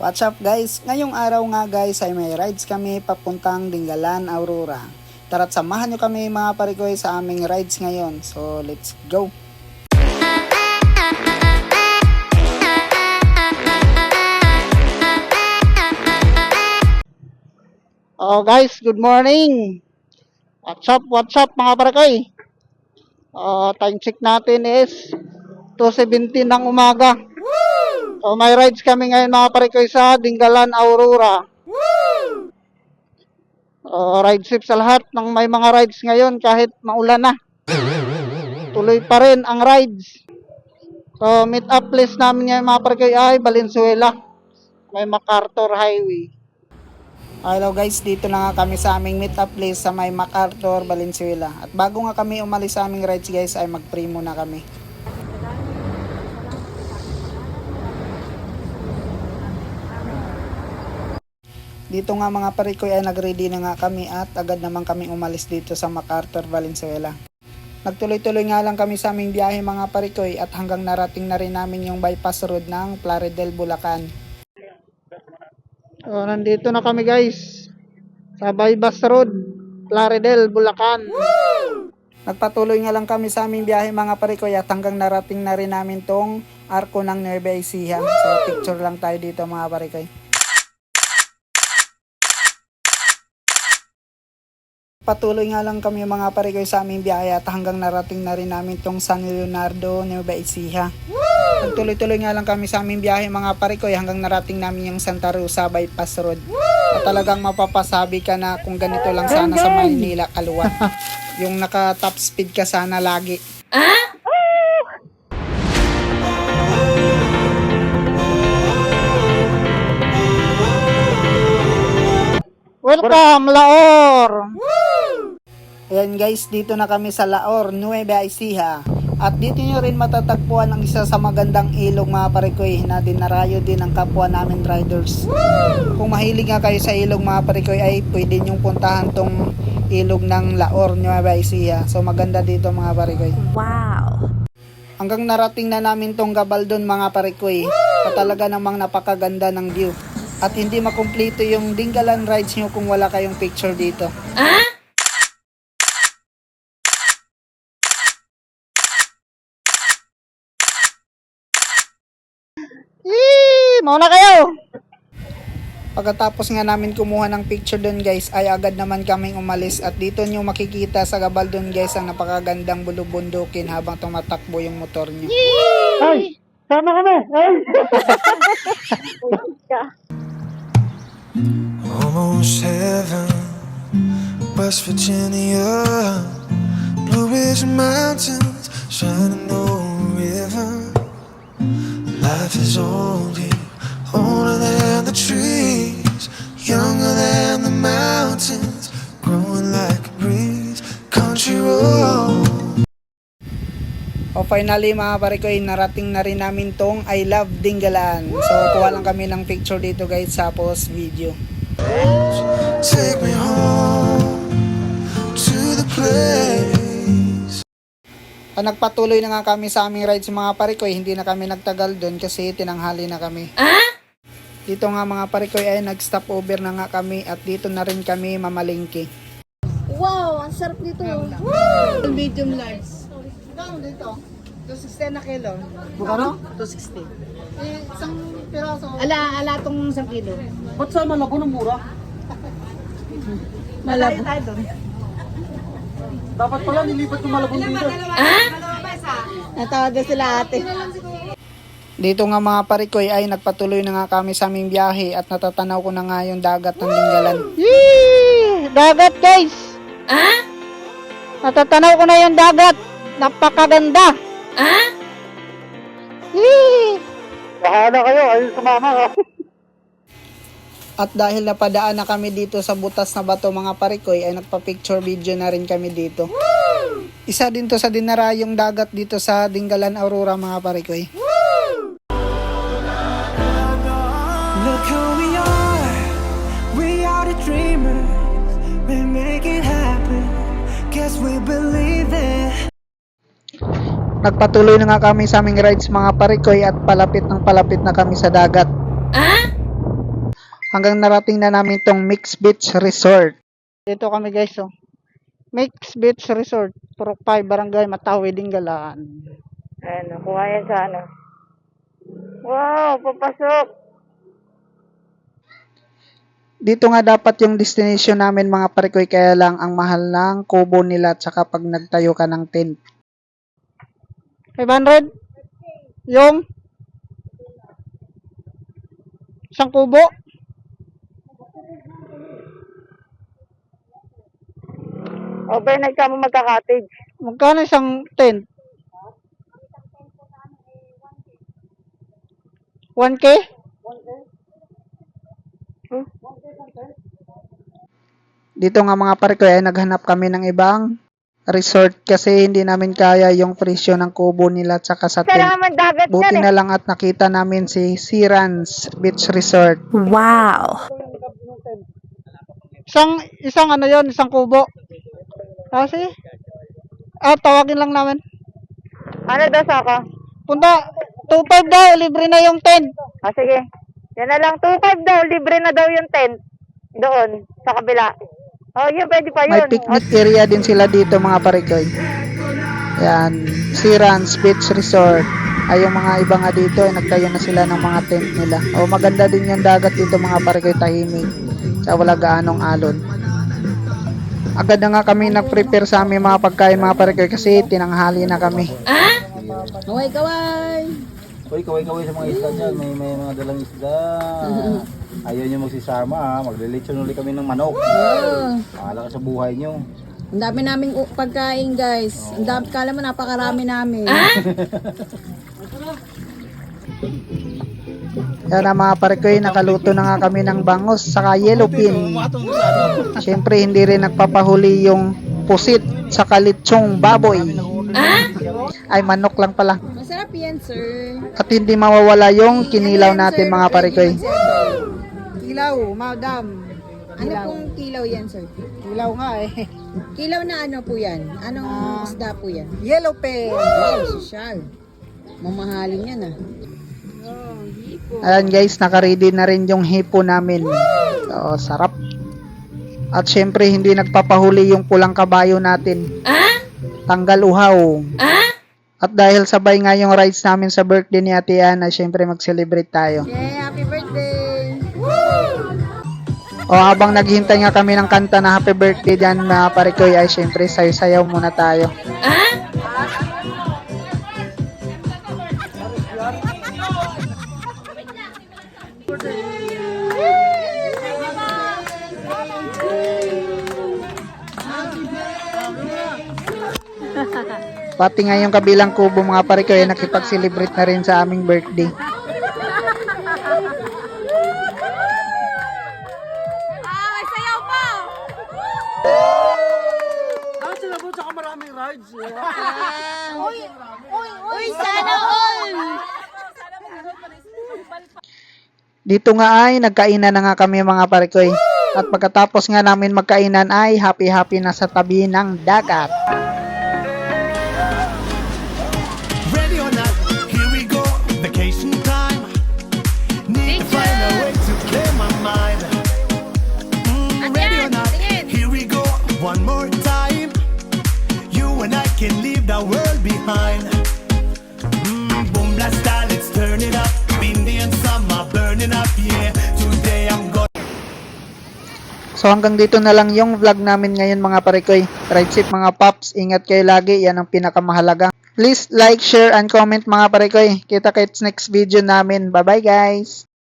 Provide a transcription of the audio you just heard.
What's up guys? Ngayong araw nga guys ay may rides kami papuntang Dingalan, Aurora. Tara't samahan nyo kami mga parikoy sa aming rides ngayon. So let's go! Oh guys, good morning! What's up mga parikoy? Time check natin is 2:17 ng umaga. So may rides kami ngayon mga parikoy sa Dingalan, Aurora. Ride safe sa lahat ng may mga rides ngayon kahit maulan na. Tuloy pa rin ang rides. So meet up place namin ngayon mga parikoy ay Valenzuela. May MacArthur Highway. Hello guys, dito na nga kami sa aming meet up place sa may MacArthur, Valenzuela. At bago nga kami umalis sa aming rides guys ay mag-pray muna kami. Dito nga mga parikoy ay nag-ready na nga kami at agad naman kaming umalis dito sa MacArthur, Valenzuela. Nagtuloy-tuloy nga lang kami sa aming biyahe mga parikoy at hanggang narating na rin namin yung bypass road ng Plaridel, Bulacan. Nandito na kami guys sa bypass road, Plaridel, Bulacan. Nagpatuloy nga lang kami sa aming biyahe mga parikoy at hanggang narating na rin namin tong arko ng Nueva Ecija. So picture lang tayo dito mga parikoy. Patuloy nga lang kami mga parikoy sa aming biyahe at hanggang narating na rin namin tong San Leonardo, Nueva Ecija. Nagtuloy-tuloy nga lang kami sa aming biyahe mga parikoy hanggang narating namin yung Santa Rosa Bypass Road. At talagang mapapasabi ka na kung ganito lang sana sa Maynila, Kaluwan. Yung naka top speed ka sana lagi. Welcome, Laor! Ayan guys, dito na kami sa Laor, Nueva Ecija. At dito nyo rin matatagpuan ang isa sa magandang ilog mga parikoy na dinarayo din ng kapwa namin riders. Kung mahilig nga kayo sa ilog mga parikoy ay pwede nyong puntahan tong ilog ng Laor, Nueva Ecija. So maganda dito mga parikoy. Wow! Hanggang narating na namin tong Gabaldon mga parikoy. At talaga namang napakaganda ng view. At hindi makumpleto yung Dingalan rides nyo kung wala kayong picture dito. Mauna kayo! Pagkatapos nga namin kumuha ng picture doon guys ay agad naman kaming umalis at dito nyo makikita sa Gabaldon guys ang napakagandang bulubundukin habang tumatakbo yung motor nyo. Ay! Sama kami! Ay! Almost heaven, West Virginia, Blue Ridge Mountains, Shenandoah River. Life is old here, older than the trees, younger than the mountains, growing like a breeze, country road. Finally mga parikoy, narating na rin namin tong I Love Dingalan. So kuha lang kami ng picture dito guys sa post video. Take me home to the place. Nagpatuloy na nga kami sa aming rides mga parikoy, hindi na kami nagtagal doon kasi tinanghali na kami. Dito nga mga parikoy ay nag-stop over na nga kami at dito na rin kami mamalingki. Wow! Ang sarap nito! Medium large. Gano'n dito? 260 na kilo. Bukano? 260. Isang piraso. Ala tong 1 kilo. Ba't sa Malabo ng mura? Malabo tayo doon. Dapat pala nilipat yung Malabo dito. Natawag sila ate. Dito nga mga parikoy ay nagpatuloy na nga kami sa aming biyahe at natatanaw ko na nga yung dagat ng Dingalan. Yee! Dagat guys! Natatanaw ko na yung dagat. Napakaganda! Yee! Bahala kayo, ayun sumama ka. At dahil napadaan na kami dito sa butas na bato mga parikoy ay nagpa-picture video na rin kami dito. Isa din to sa dinarayong dagat dito sa Dingalan, Aurora mga parikoy. Look who we are the dreamers, we make it happen, guess we believe it. Nagpatuloy na nga kami sa aming rides mga parikoy at palapit na kami sa dagat. hanggang narating na namin tong Mix Beach Resort. Dito kami guys, oh. Mix Beach Resort, Purok 5, Barangay Matawi, Dingalan. Ayan, kuha yan sa ano. Wow, papasok. Dito nga dapat yung destination namin mga parikoy, kaya lang ang mahal ng kubo nila at saka pag nagtayo ka ng tent. 500? Yung? Isang kubo? Overnight ka mo magka-cottage. Magkano isang tent? 1K? Dito nga mga parikoy ay naghanap kami ng ibang resort kasi hindi namin kaya yung presyo ng kubo nila at saka sa tent. Kailangan dagat Buti yan eh. na lang at nakita namin si Sirans Beach Resort. Wow. Isang ano yon, isang kubo. Kasi tawagin lang namin. Ano daw saka? Punta 2.5 daw, libre na yung tent. Sige. Yan na lang, 2.5 daw. Libre na daw yung tent. Doon, sa kabila. Oh, yun, pwede pa May yun. picnic area din sila dito mga parikoy. Yan, Sirans Beach Resort. Ay yung mga iba nga dito ay nagtayo na sila ng mga tent nila. O maganda din yung dagat dito mga parikoy, tahimik. Sa wala gaanong alon. Agad na nga kami nag-prepare sa aming mga pagkain mga parikoy kasi tinanghali na kami. Kaway-kaway. Uy, kaway-kaway sa mga isda dyan. May mga dalang isda. Ayaw nyo magsisama ha. Maglilitsyon ulit kami ng manok. Pahala ka sa buhay nyo. Ang dami naming pagkain, guys. Ang dami, kala mo napakarami namin. Yan na mga parikoy, nakaluto na nga kami ng bangos saka yellowfin. Siyempre hindi rin nagpapahuli yung pusit sa kalitsong baboy. Ay manok lang pala. Masarap yan, sir. At hindi mawawala yung kinilaw natin mga parikoy. Kilaw, madam. Ano pong kilaw yan, sir? Kilaw nga eh. Kilaw na ano po yan? Anong isda po yan? Yellowfin. Wow, sosyal. Mamahalin yan ah. Ayan guys, nakaready na rin yung hipo namin. So, sarap. At syempre hindi nagpapahuli yung pulang kabayo natin. Tanggal uhaw. At dahil sabay nga yung rides namin sa birthday ni Ate Ana, syempre mag-celebrate tayo. Yay, happy birthday! O habang naghihintay nga kami ng kanta na happy birthday dyan mga parikoy, ay syempre sayo-sayaw muna tayo. Pati nga yung kabilang kubo mga parikoy ay nakipag-celebrate na rin sa aming birthday. Uy, sana all! Dito nga ay nagkainan na nga kami mga parikoy. At pagkatapos nga namin magkainan ay happy-happy na sa tabi ng dagat. Ready or not, here we go, vacation time. Need to find a way to clear my mind. Ready or not, here we go, one more time. You and I can leave the world behind. Boom blast style, let's turn it up. Indian summer burning up, yeah. Today I'm going. So hanggang dito na lang yung vlog namin ngayon mga parikoy. Ride safe mga paps, ingat kayo lagi, yan ang pinakamahalaga. Please like, share, and comment mga parikoy. Kita-kits next video namin. Bye bye guys!